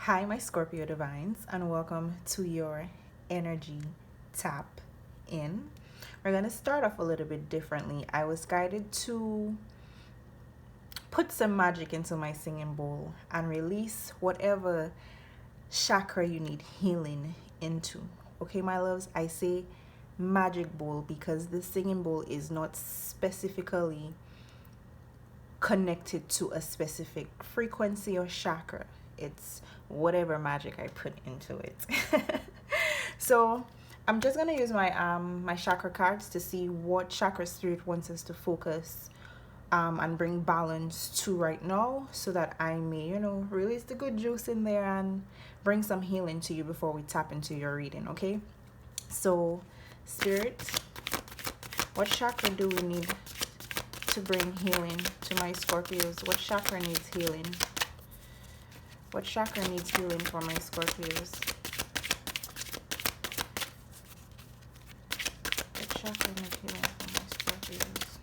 Hi, my Scorpio Divines, and welcome to your energy tap in. We're going to start off a little bit differently. I was guided to put some magic into my singing bowl and release whatever chakra you need healing into. Okay, my loves, I say magic bowl because the singing bowl is not specifically connected to a specific frequency or chakra. It's whatever magic I put into it. So I'm just gonna use my chakra cards to see what chakra spirit wants us to focus and bring balance to right now, so that I may, release the good juice in there and bring some healing to you before we tap into your reading. Okay, so spirit, what chakra do we need to bring healing to my Scorpios? What chakra needs healing? What chakra needs healing for my Scorpios? What chakra needs healing for my Scorpios?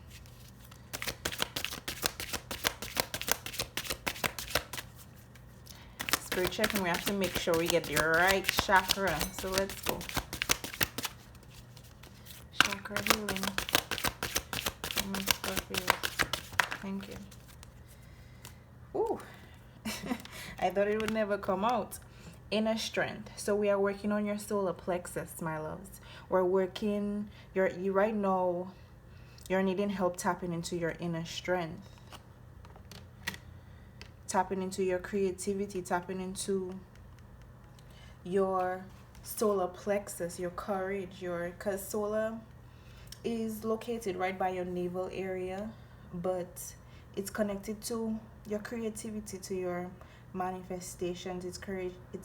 Spirit checking, we have to make sure we get the right chakra. So let's go. Chakra healing for my Scorpios. Thank you. Ooh. I thought it would never come out. Inner strength. So we are working on your solar plexus, my loves. We're working you right now. You're needing help tapping into your inner strength, tapping into your creativity, tapping into your solar plexus, your courage, because solar is located right by your navel area, but it's connected to your creativity, to your manifestations. It's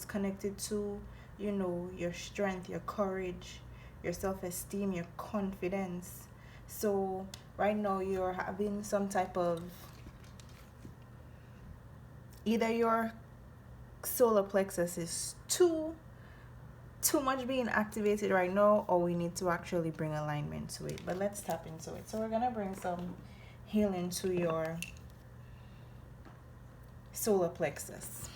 connected to, your strength, your courage, your self-esteem, your confidence. So right now you're having some type of, either your solar plexus is too much being activated right now, or we need to actually bring alignment to it. But let's tap into it. So we're gonna bring some healing to your solar plexus.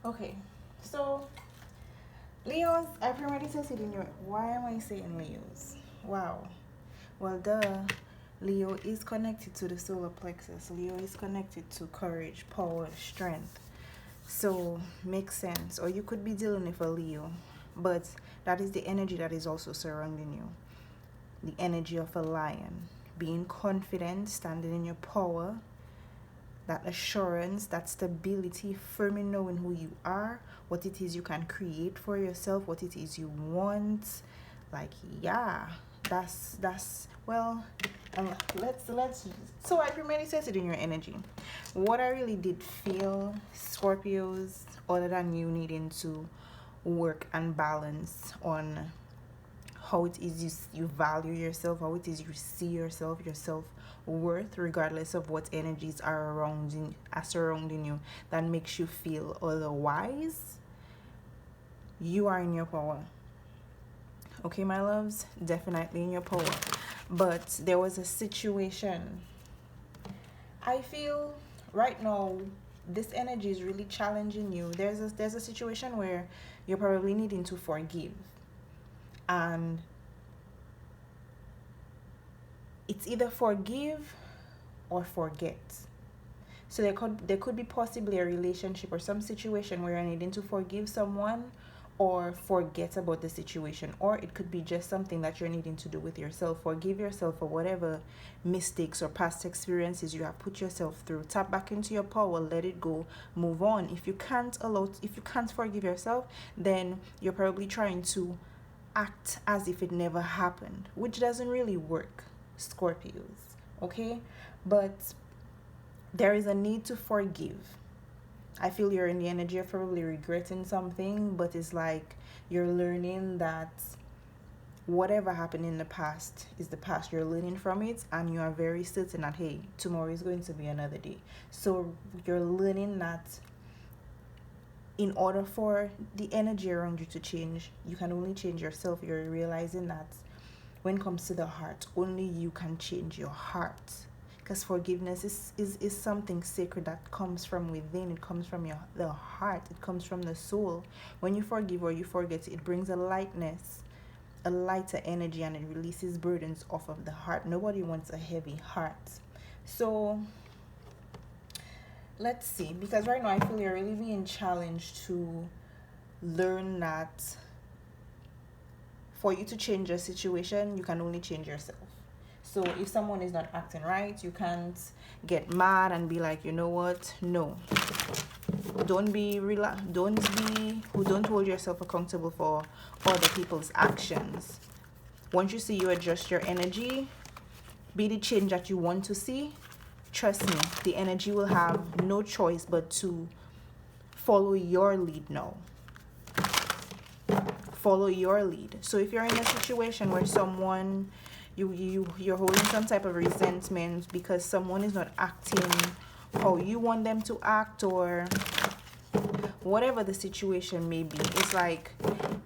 Okay, so Leos, I premeditated in your. Why am I saying Leos? Wow. Well, Leo is connected to the solar plexus. Leo is connected to courage, power, strength. So, makes sense. Or you could be dealing with a Leo, but that is the energy that is also surrounding you. The energy of a lion. Being confident, standing in your power, that assurance, that stability, firmly knowing who you are, what it is you can create for yourself, what it is you want. Like, yeah, that's well, let's so I premeditated in your energy. What I really did feel, Scorpios, other than you needing to work and balance on how it is you value yourself, how it is you see yourself, your self-worth, regardless of what energies are surrounding you that makes you feel otherwise. You are in your power. Okay, my loves, definitely in your power. But there was a situation I feel right now this energy is really challenging you. There's a situation where you're probably needing to forgive, and it's either forgive or forget. So there could be possibly a relationship or some situation where you're needing to forgive someone or forget about the situation, or it could be just something that you're needing to do with yourself. Forgive yourself for whatever mistakes or past experiences you have put yourself through. Tap back into your power, let it go, move on. If you can't forgive yourself, then you're probably trying to act as if it never happened, which doesn't really work, Scorpios. Okay? But there is a need to forgive. I feel you're in the energy of probably regretting something, but it's like you're learning that whatever happened in the past is the past. You're learning from it, and you are very certain that, hey, tomorrow is going to be another day. So you're learning that in order for the energy around you to change, you can only change yourself. You're realizing that when it comes to the heart, only you can change your heart, because forgiveness is something sacred that comes from within. It comes from the heart. It comes from the soul. When you forgive or you forget, it brings a lightness, a lighter energy, and it releases burdens off of the heart. Nobody wants a heavy heart. So let's see, because right now I feel you're really being challenged to learn that for you to change a situation, you can only change yourself. So if someone is not acting right, you can't get mad and be like, you know what? No. Don't hold yourself accountable for other people's actions. Once you see you adjust your energy, be the change that you want to see, trust me, the energy will have no choice but to follow your lead now. Follow your lead. So if you're in a situation where someone you're holding some type of resentment because someone is not acting how you want them to act, or whatever the situation may be, it's like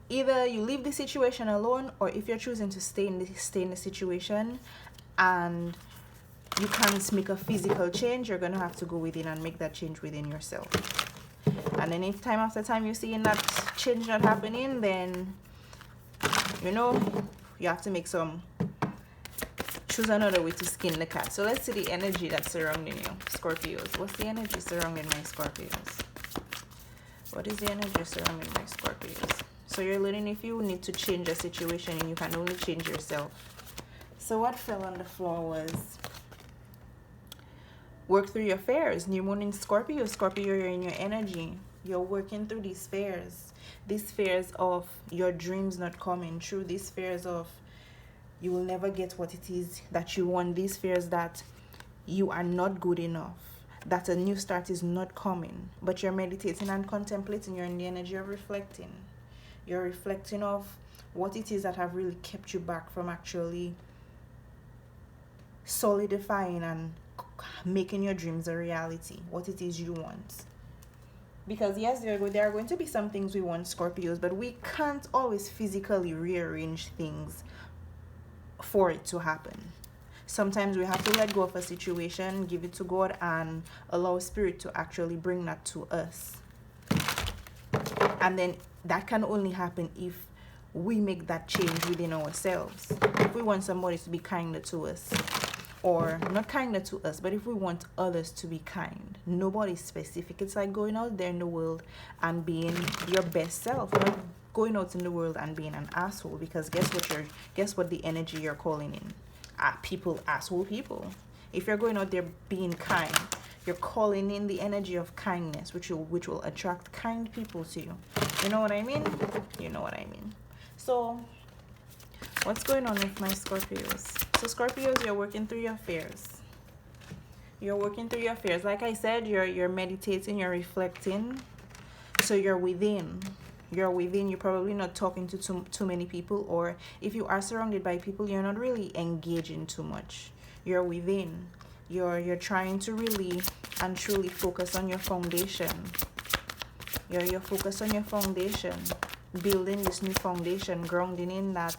either you leave the situation alone, or if you're choosing to stay in the situation and you can't make a physical change, you're gonna have to go within and make that change within yourself. And then if time after time you're seeing that change not happening, then you have to choose another way to skin the cat. So let's see the energy that's surrounding you, Scorpios. What's the energy surrounding my Scorpios? What is the energy surrounding my Scorpios? So you're learning if you need to change a situation, and you can only change yourself. So what fell on the floor was work through your fears. New moon in Scorpio. Scorpio, you're in your energy. You're working through these fears. These fears of your dreams not coming true. These fears of you will never get what it is that you want. These fears that you are not good enough, that a new start is not coming. But you're meditating and contemplating. You're in the energy of reflecting. You're reflecting of what it is that have really kept you back from actually solidifying and making your dreams a reality, what it is you want. Because yes, there are going to be some things we want, Scorpios, but we can't always physically rearrange things for it to happen. Sometimes we have to let go of a situation, give it to God, and allow Spirit to actually bring that to us. And then that can only happen if we make that change within ourselves. If we want somebody to be kinder to us, or not kinder to us, but if we want others to be kind, nobody specific. It's like going out there in the world and being your best self, not going out in the world and being an asshole, because guess what the energy you're calling in? Asshole people. If you're going out there being kind, you're calling in the energy of kindness, which will attract kind people to you. You know what I mean? You know what I mean. So what's going on with my Scorpios? So Scorpios, you're working through your fears. You're working through your fears. Like I said, you're meditating, you're reflecting. So you're within. You're within. You're probably not talking to too many people, or if you are surrounded by people, you're not really engaging too much. You're within. You're trying to really and truly focus on your foundation. You're focused on your foundation, building this new foundation, grounding in that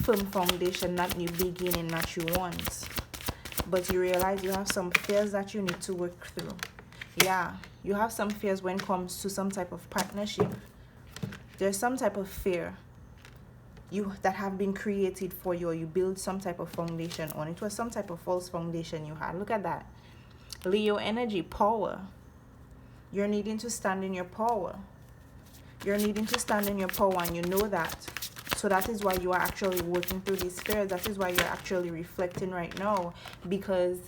firm foundation, that new beginning that you want. but you realize you have some fears that you need to work through. Yeah, you have some fears when it comes to some type of partnership. There's some type of fear that have been created for you, or you build some type of foundation on. It was some type of false foundation you had. Look at that. Leo energy, power. You're needing to stand in your power. You're needing to stand in your power, and you know that. So that is why you are actually working through these fears. That is why you're actually reflecting right now, because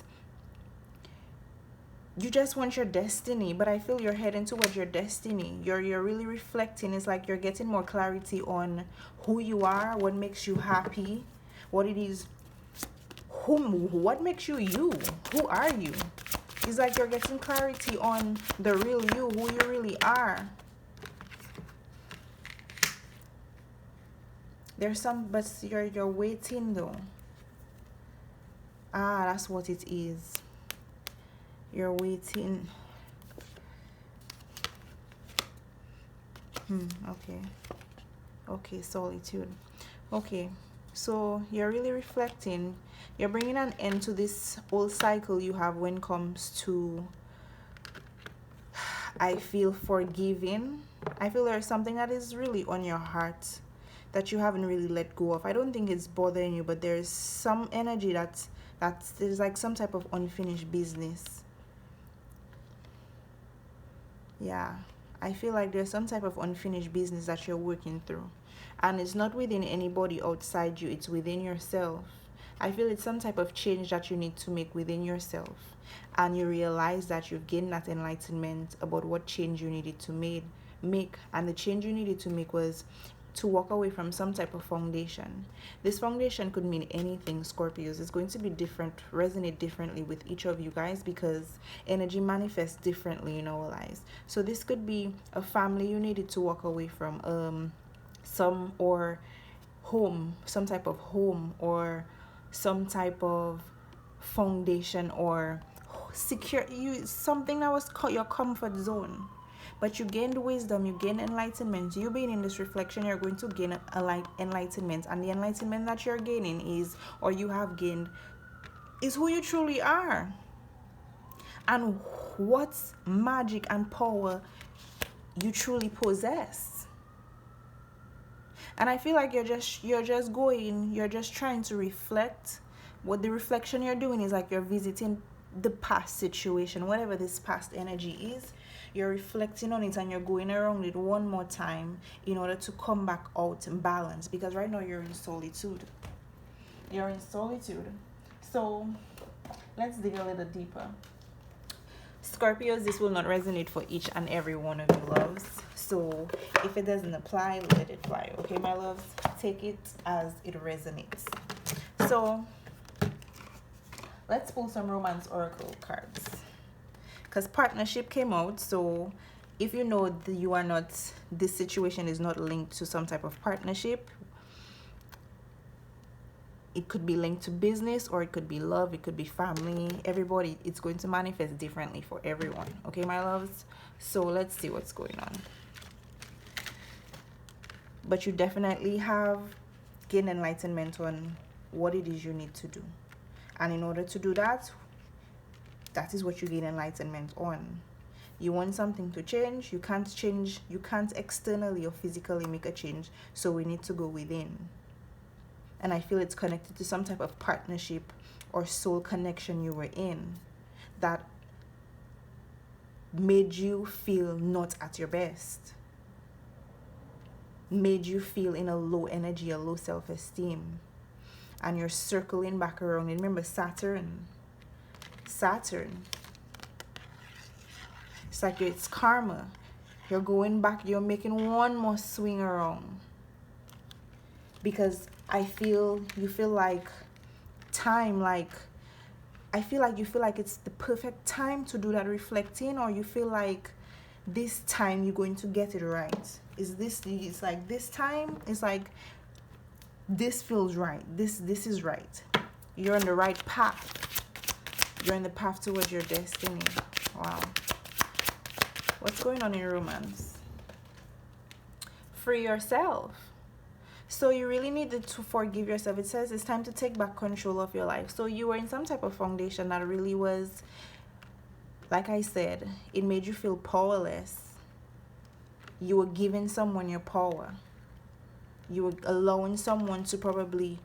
you just want your destiny. But I feel you're heading towards your destiny. You're really reflecting. It's like you're getting more clarity on who you are, what makes you happy, what it is, what makes you you, who are you. It's like you're getting clarity on the real you, who you really are. There's some, but you're waiting though. Ah, that's what it is. You're waiting. Okay. Okay, solitude. Okay, so you're really reflecting. You're bringing an end to this old cycle you have when it comes to, I feel, forgiving. I feel there's something that is really on your heart that you haven't really let go of. I don't think it's bothering you, but there's some energy that's there's like some type of unfinished business. Yeah, I feel like there's some type of unfinished business that you're working through, and it's not within anybody outside you, it's within yourself. I feel it's some type of change that you need to make within yourself, and you realize that you've gained that enlightenment about what change you needed to make, and the change you needed to make was to walk away from some type of foundation. This foundation could mean anything, Scorpios. It's going to be different, resonate differently with each of you guys, because energy manifests differently in our lives. So this could be a family you needed to walk away from, or home, some type of home, or some type of foundation, or secure you, something that was your comfort zone. But you gained wisdom, you gain enlightenment. You being in this reflection, you're going to gain enlightenment. And the enlightenment that you're gaining is, or you have gained, is who you truly are. And what magic and power you truly possess. And I feel like you're just trying to reflect. What the reflection you're doing is like you're visiting the past situation, whatever this past energy is. You're reflecting on it, and you're going around it one more time in order to come back out in balance, because right now you're in solitude. You're in solitude. So let's dig a little deeper. Scorpios, this will not resonate for each and every one of you loves. So if it doesn't apply, let it fly. Okay, my loves? Take it as it resonates. So let's pull some romance oracle cards, because partnership came out. So if you know that you are not, this situation is not linked to some type of partnership, it could be linked to business, or it could be love, it could be family. Everybody, it's going to manifest differently for everyone. Okay, my loves? So let's see what's going on. But you definitely have gained enlightenment on what it is you need to do. And in order to do that, that is what you gain enlightenment on. You want something to change, you can't externally or physically make a change. So we need to go within. And I feel it's connected to some type of partnership or soul connection you were in that made you feel not at your best. Made you feel in a low energy, a low self-esteem. And you're circling back around. And remember, Saturn. It's like it's karma. You're going back. You're making one more swing around. Because I feel you feel like time, like I feel like you feel like it's the perfect time to do that reflecting, or you feel like this time you're going to get it right. It's like this time, it's like this feels right. This is right. You're on the right path. You're on the path towards your destiny. Wow. What's going on in romance? Free yourself. So you really needed to forgive yourself. It says it's time to take back control of your life. So you were in some type of foundation that really was, like I said, it made you feel powerless. You were giving someone your power. You were allowing someone to probably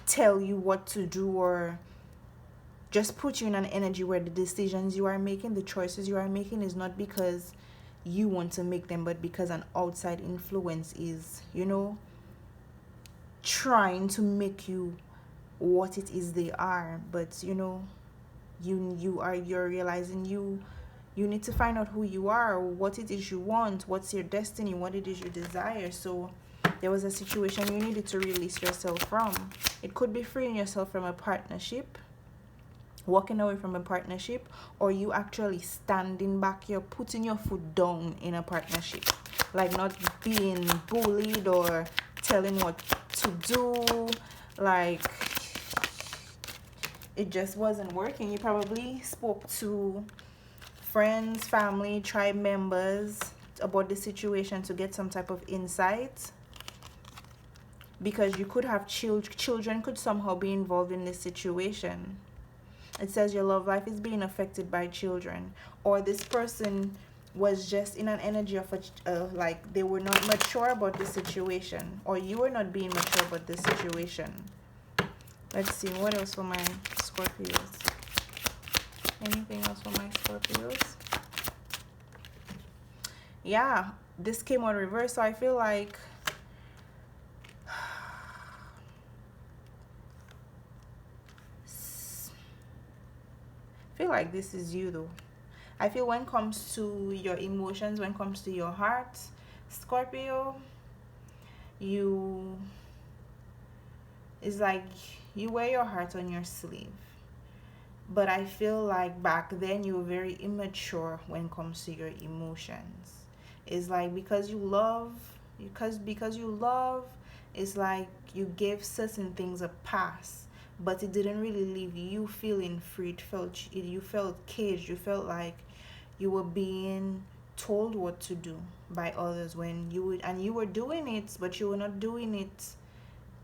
tell you what to do, or just put you in an energy where the decisions you are making, the choices you are making, is not because you want to make them, but because an outside influence is, trying to make you what it is they are. But you're realizing you need to find out who you are, what it is you want, what's your destiny, what it is you desire. So there was a situation you needed to release yourself from. It could be freeing yourself from a partnership, walking away from a partnership, or you actually standing back, you're putting your foot down in a partnership, like not being bullied or telling what to do. Like, it just wasn't working. You probably spoke to friends, family, tribe members about the situation to get some type of insight, because you could have children could somehow be involved in this situation. It says your love life is being affected by children, or this person was just in an energy of like they were not mature about the situation, or you were not being mature about the situation. Let's see what else for my Scorpios. Anything else for my Scorpios? Yeah, this came out reverse, so I feel like this is you though. I feel when it comes to your emotions, when it comes to your heart, Scorpio, it's like you wear your heart on your sleeve. But I feel like back then you were very immature when it comes to your emotions. It's like because you love, it's like you gave certain things a pass, but it didn't really leave you feeling free. You felt caged. You felt like you were being told what to do by others, when you were doing it, but you were not doing it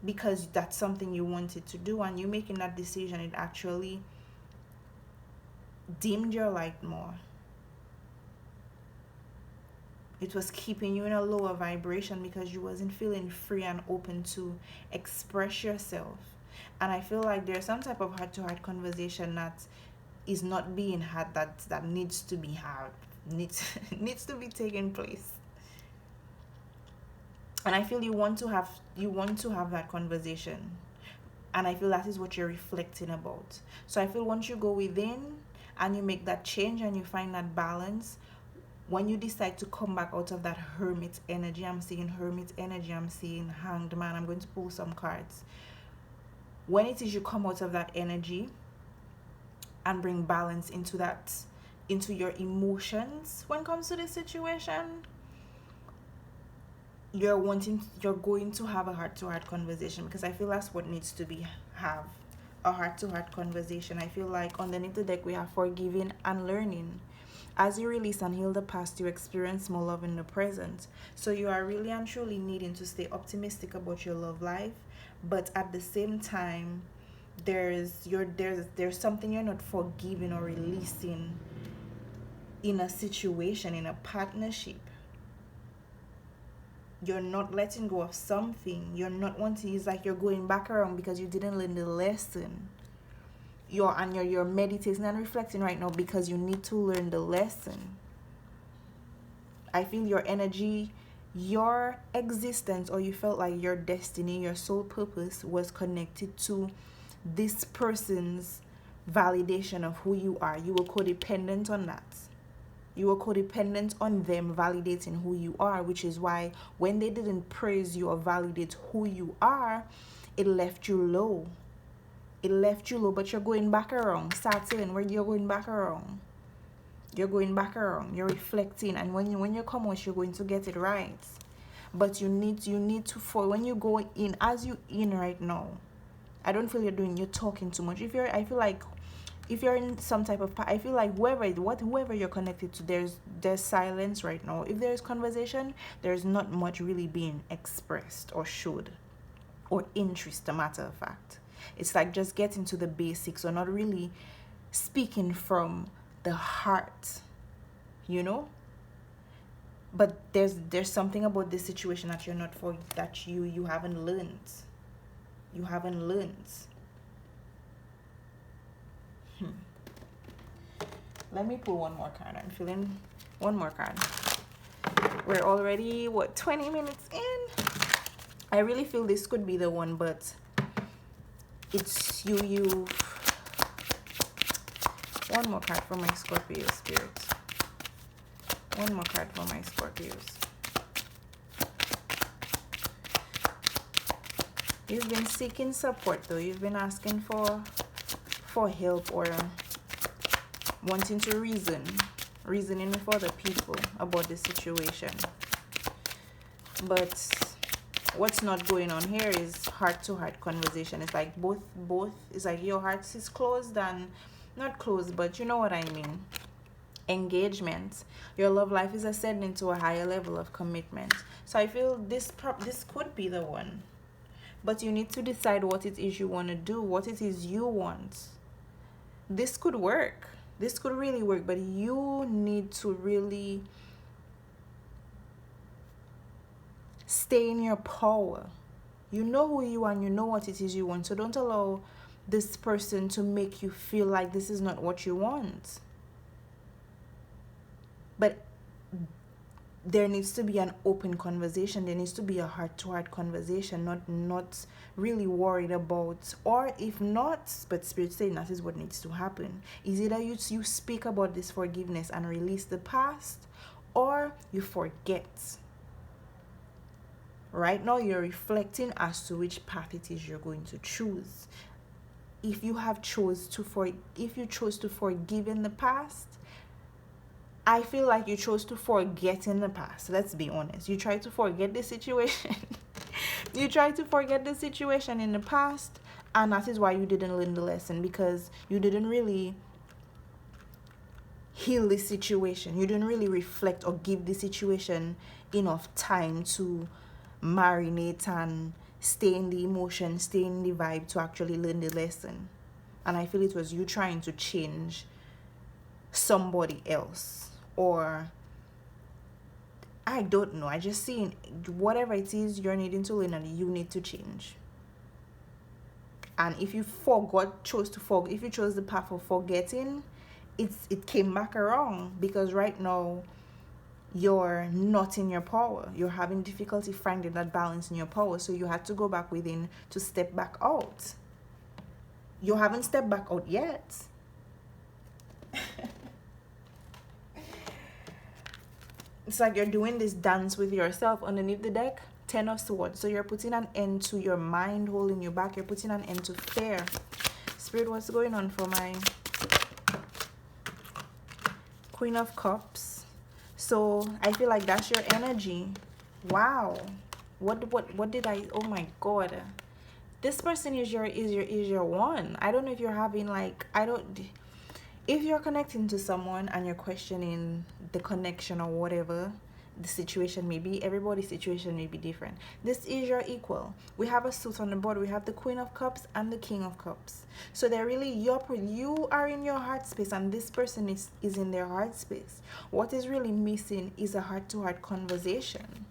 because that's something you wanted to do. And you making that decision, it actually dimmed your light more. It was keeping you in a lower vibration because you wasn't feeling free and open to express yourself. And I feel like there's some type of heart-to-heart conversation that is not being had, that needs to be had, needs to be taking place. And I feel you want to have that conversation, and I feel that is what you're reflecting about. So I feel once you go within and you make that change and you find that balance, when you decide to come back out of that hermit energy, I'm seeing hermit energy, I'm seeing hanged man, I'm going to pull some cards. When it is you come out of that energy and bring balance into your emotions when it comes to this situation, you're going to have a heart-to-heart conversation, because I feel that's what needs to have a heart-to-heart conversation. I feel like underneath the deck we have forgiving and learning. As you release and heal the past, you experience more love in the present. So you are really and truly needing to stay optimistic about your love life, but at the same time, there's something you're not forgiving or releasing in a situation, in a partnership. You're not letting go of something. You're not wanting. It's like you're going back around because you didn't learn the lesson. You're meditating and reflecting right now because you need to learn the lesson. I feel your energy, your existence, or you felt like your destiny, your soul purpose was connected to this person's validation of who you are. You were codependent on that. You were codependent on them validating who you are, which is why when they didn't praise you or validate who you are, it left you low. But you're going back around. Start saying where you're going back around. You're going back around. You're reflecting, and when you come out, you're going to get it right. But you need to, for when you go in, as you in right now, I don't feel you're talking too much. I feel like if you're in some type of, I feel like whoever you're connected to, there's silence right now. If there's conversation, there's not much really being expressed or showed, or interest, a matter of fact. It's like just getting to the basics, or not really speaking from the heart, you know. But there's something about this situation that you're not for, that you haven't learned. You haven't learned. Let me pull one more card. I'm feeling one more card. We're already, what, 20 minutes in? I really feel this could be the one, but it's you. One more card for my Scorpio spirits. One more card for my Scorpios. You've been seeking support though. You've been asking for help, or wanting to reasoning with other people about the situation. But what's not going on here is heart-to-heart conversation. It's like both it's like your heart is closed, and not closed, but you know what I mean. Engagement. Your love life is ascending to a higher level of commitment. So I feel this could be the one. But you need to decide what it is you want to do, what it is you want. This could work. This could really work, but you need to really stay in your power. You know who you are and you know what it is you want. So don't allow this person to make you feel like this is not what you want. But there needs to be an open conversation. There needs to be a heart-to-heart conversation, not really worried about, or if not, but Spirit saying that is what needs to happen. Is either you speak about this forgiveness and release the past, or you forget. Right now you're reflecting as to which path it is you're going to choose. If you chose to forgive in the past, I feel like you chose to forget in the past. Let's be honest. You tried to forget the situation. You tried to forget the situation in the past, and that is why you didn't learn the lesson, because you didn't really heal the situation. You didn't really reflect or give the situation enough time to marinate and stay in the emotion, stay in the vibe to actually learn the lesson. And I feel it was you trying to change somebody else. Or I don't know. I just see whatever it is you're needing to learn, and you need to change. And if you chose the path of forgetting, it came back around, because right now you're not in your power. You're having difficulty finding that balance in your power. So you had to go back within to step back out. You haven't stepped back out yet. It's like you're doing this dance with yourself underneath the deck. 10 of Swords. So you're putting an end to your mind holding you back. You're putting an end to fear. Spirit, what's going on for my Queen of Cups? So I feel like that's your energy. Wow. What did I? Oh my God. This person is your one. I don't know if you're having like, if you're connecting to someone and you're questioning the connection or whatever the situation may be, everybody's situation may be different. This is your equal. We have a suit on the board. We have the Queen of Cups and the King of Cups. So they're really, you are in your heart space, and this person is in their heart space. What is really missing is a heart-to-heart conversation.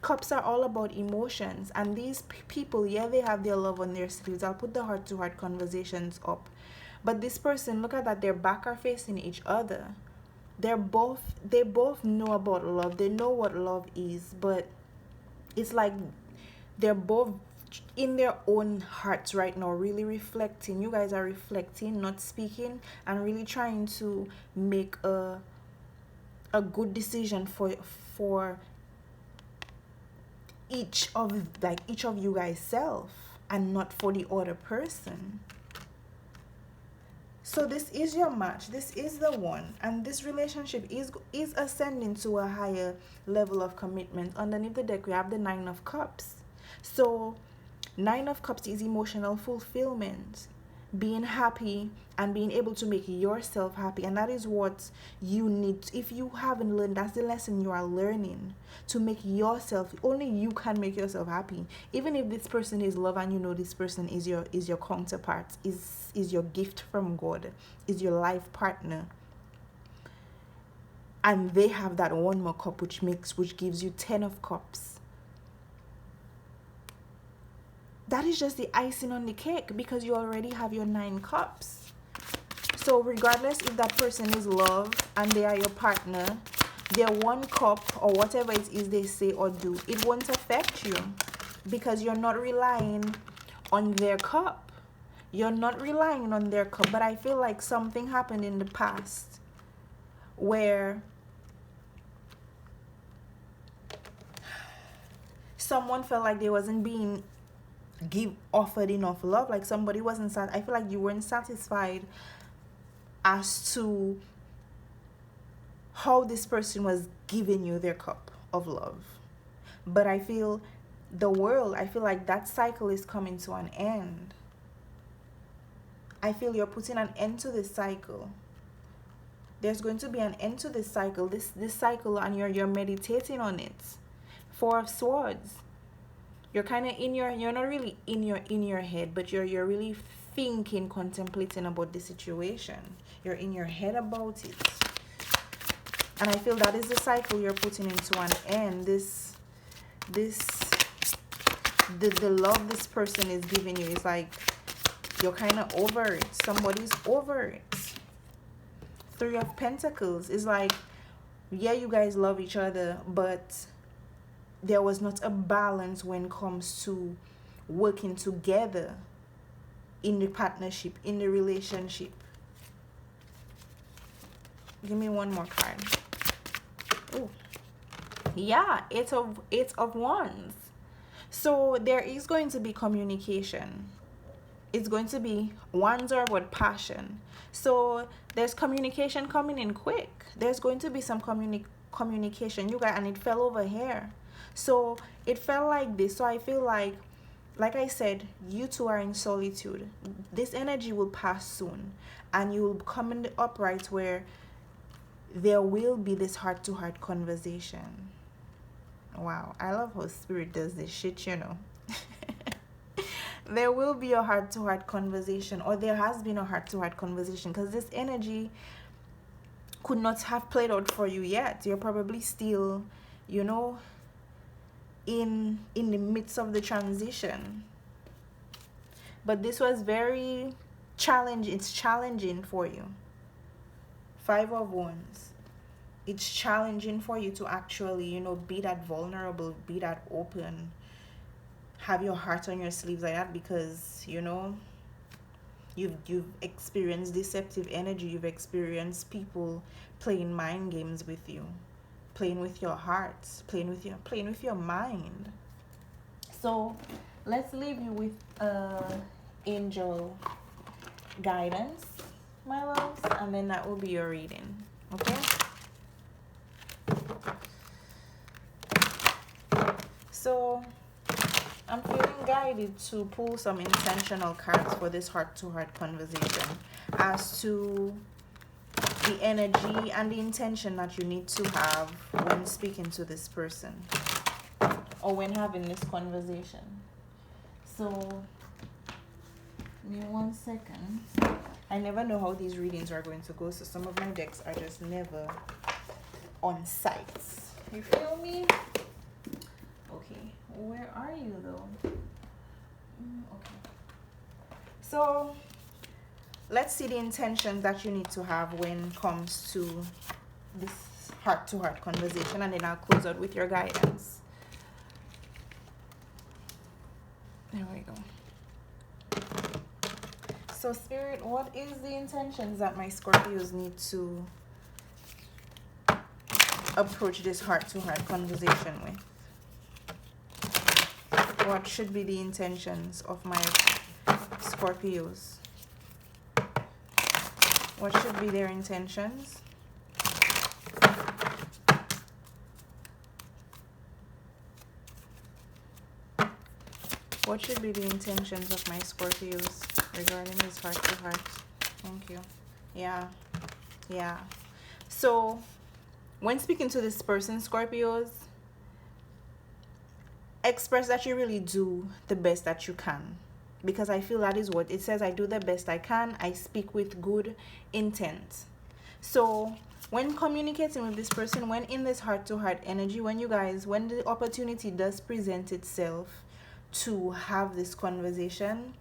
Cups are all about emotions, and these people, yeah, they have their love on their sleeves. I'll put the heart-to-heart conversations up. But this person, look at that, their back are facing each other. They both know about love. They know what love is, but it's like they're both in their own hearts right now, really reflecting. You guys are reflecting, not speaking, and really trying to make a good decision for each of you guys self, and not for the other person. So this is your match. This is the one, and this relationship is ascending to a higher level of commitment. Underneath the deck we have the 9 of Cups. So 9 of Cups is emotional fulfillment. being happy and being able to make yourself happy. And that is what you need. If you haven't learned, that's the lesson you are learning, to make yourself, only you can make yourself happy. Even if this person is love and you know this person is your counterpart, is your gift from God, is your life partner, and they have that one more cup which gives you 10 of cups, that is just the icing on the cake, because you already have your 9 cups. So regardless if that person is love and they are your partner, their 1 cup or whatever it is they say or do, it won't affect you, because you're not relying on their cup. You're not relying on their cup. But I feel like something happened in the past where someone felt like they wasn't being offered enough love, like somebody wasn't I feel like you weren't satisfied as to how this person was giving you their cup of love. But I feel like that cycle is coming to an end. I feel you're putting an end to this cycle. There's going to be an end to this cycle, this cycle, and you're meditating on it. 4 of Swords. You're kind of you're not really in your head, but you're really thinking, contemplating about the situation. You're in your head about it. And I feel that is the cycle you're putting into an end. The love this person is giving you is like, you're kind of over it. Somebody's over it. 3 of Pentacles is like, yeah, you guys love each other, but there was not a balance when it comes to working together in the partnership, in the relationship. Give me one more card. Ooh. Yeah, 8 of Wands. So there is going to be communication. It's going to be, wands are about passion. So there's communication coming in quick. There's going to be some communication, you guys, and it fell over here. So it felt like this. So I feel like I said, you two are in solitude. This energy will pass soon, and you will come in the upright where there will be this heart-to-heart conversation. Wow, I love how Spirit does this shit, you know. There will be a heart-to-heart conversation, or there has been a heart-to-heart conversation, because this energy could not have played out for you yet. You're probably still, you know, in the midst of the transition. But this was very challenging. It's challenging for you. 5 of Wands. It's challenging for you to actually, you know, be that vulnerable, be that open, have your heart on your sleeves like that, because, you know, you've experienced deceptive energy. You've experienced people playing mind games with you, playing with your heart, playing with your mind. So let's leave you with angel guidance, my loves, and then that will be your reading. Okay, so I'm feeling guided to pull some intentional cards for this heart-to-heart conversation as to the energy and the intention that you need to have when speaking to this person or when having this conversation. So, give me 1 second. I never know how these readings are going to go, so some of my decks are just never on site. You feel me? Okay, where are you though? Okay. So, let's see the intentions that you need to have when it comes to this heart-to-heart conversation, and then I'll close out with your guidance. There we go. So, Spirit, what is the intentions that my Scorpios need to approach this heart-to-heart conversation with? What should be the intentions of my Scorpios? What should be their intentions? What should be the intentions of my Scorpios? regarding his heart to heart. Thank you. Yeah. Yeah. So when speaking to this person, Scorpios, express that you really do the best that you can, because I feel that is what it says. I do the best I can. I speak with good intent. So when communicating with this person, when in this heart to heart energy, when the opportunity does present itself to have this conversation,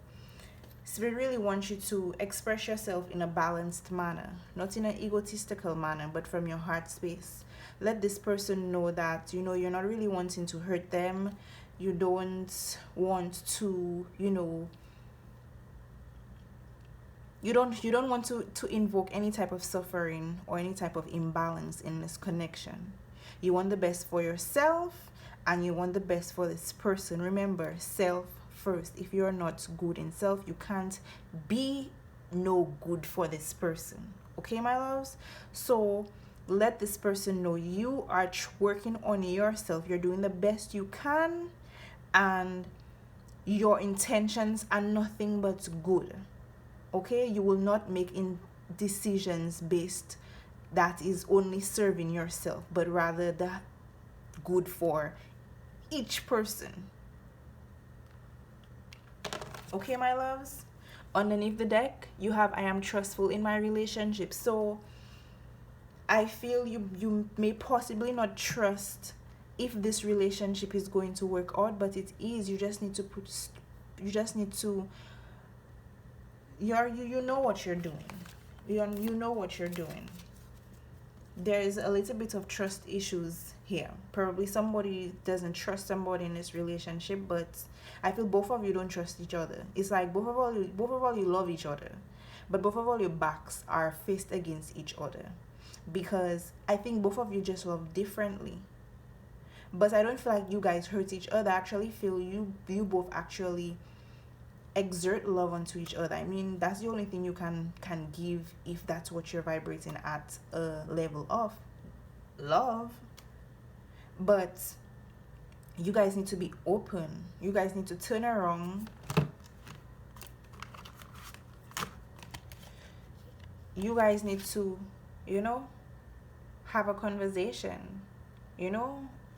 Spirit really wants you to express yourself in a balanced manner, not in an egotistical manner, but from your heart space. Let this person know that, you're not really wanting to hurt them. You don't want to, you don't want to invoke any type of suffering or any type of imbalance in this connection. You want the best for yourself and you want the best for this person. Remember, self first. If you're not good in self, you can't be no good for this person. Okay, my loves? So let this person know you are working on yourself. You're doing the best you can, and your intentions are nothing but good. Okay, you will not make decisions based that is only serving yourself, but rather the good for each person. Okay, my loves? Underneath the deck, you have I am trustful in my relationship. So I feel you may possibly not trust if this relationship is going to work out, but it is. You just need to you know what you're doing. You know what you're doing. There is a little bit of trust issues here. Probably somebody doesn't trust somebody in this relationship, but I feel both of you don't trust each other. It's like both of all you love each other, but both of all your backs are faced against each other, because I think both of you just love differently. But I don't feel like you guys hurt each other. I actually feel you both actually exert love onto each other. I mean, that's the only thing you can give if that's what you're vibrating at a level of love. But you guys need to be open. You guys need to turn around. You guys need to, have a conversation,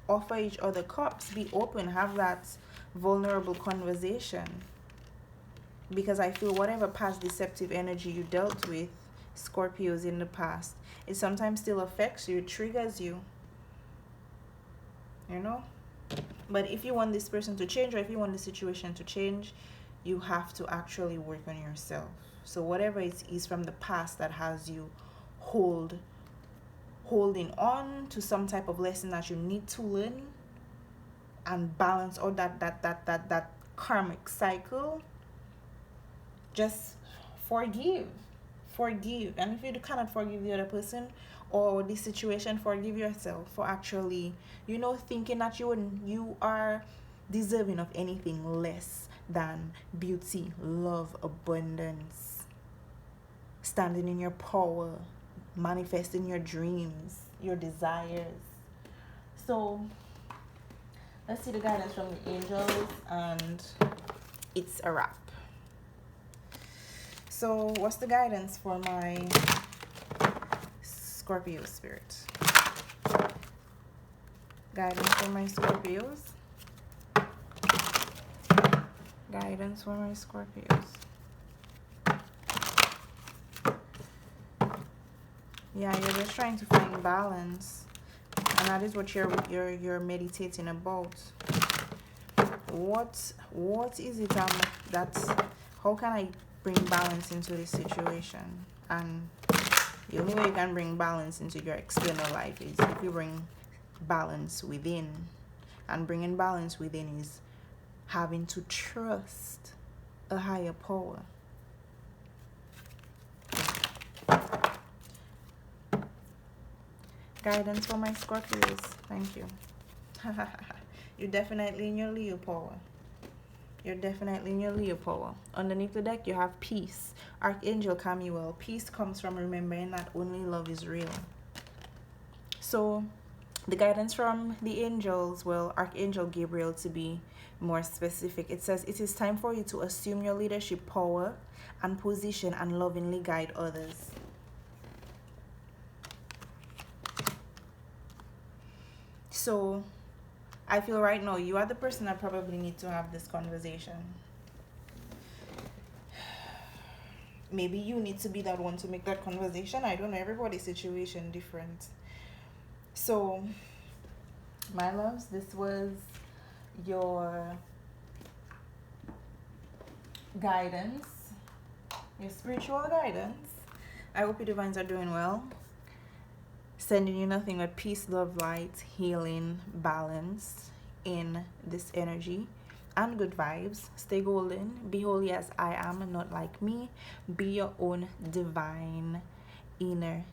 offer each other cups, be open, have that vulnerable conversation. Because I feel whatever past deceptive energy you dealt with, Scorpios, in the past, it sometimes still affects you, it triggers you, But if you want this person to change, or if you want the situation to change, you have to actually work on yourself. So whatever it is from the past that has you holding on to some type of lesson that you need to learn and balance all that karmic cycle, just forgive. And if you cannot forgive the other person or the situation, forgive yourself for actually, thinking that you are deserving of anything less than beauty, love, abundance, standing in your power, manifesting your dreams, your desires. So let's see the guidance from the angels, and it's a wrap. So what's the guidance for my Scorpio spirit? Guidance for my Scorpios. Guidance for my Scorpios. Yeah, you're just trying to find balance, and that is what you're meditating about. What is it that how can I bring balance into this situation? And the only way you can bring balance into your external life is if you bring balance within. And bringing balance within is having to trust a higher power. Guidance for my Scorpios. Thank you. You're definitely in your Leo power. You're definitely in your Leo power. Underneath the deck, you have peace. Archangel Camuel. Peace comes from remembering that only love is real. So, the guidance from the angels, well, Archangel Gabriel to be more specific. It says it is time for you to assume your leadership power and position and lovingly guide others. So I feel right now you are the person that probably need to have this conversation. Maybe you need to be that one to make that conversation. I don't know. Everybody's situation different. So, my loves, this was your guidance, your spiritual guidance. I hope your divines are doing well. Sending you nothing but peace, love, light, healing, balance in this energy and good vibes. Stay golden. Be holy as I am, not like me. Be your own divine inner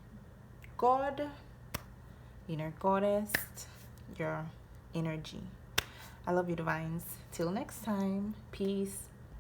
God, inner goddess, your energy. I love you, divines. Till next time. Peace.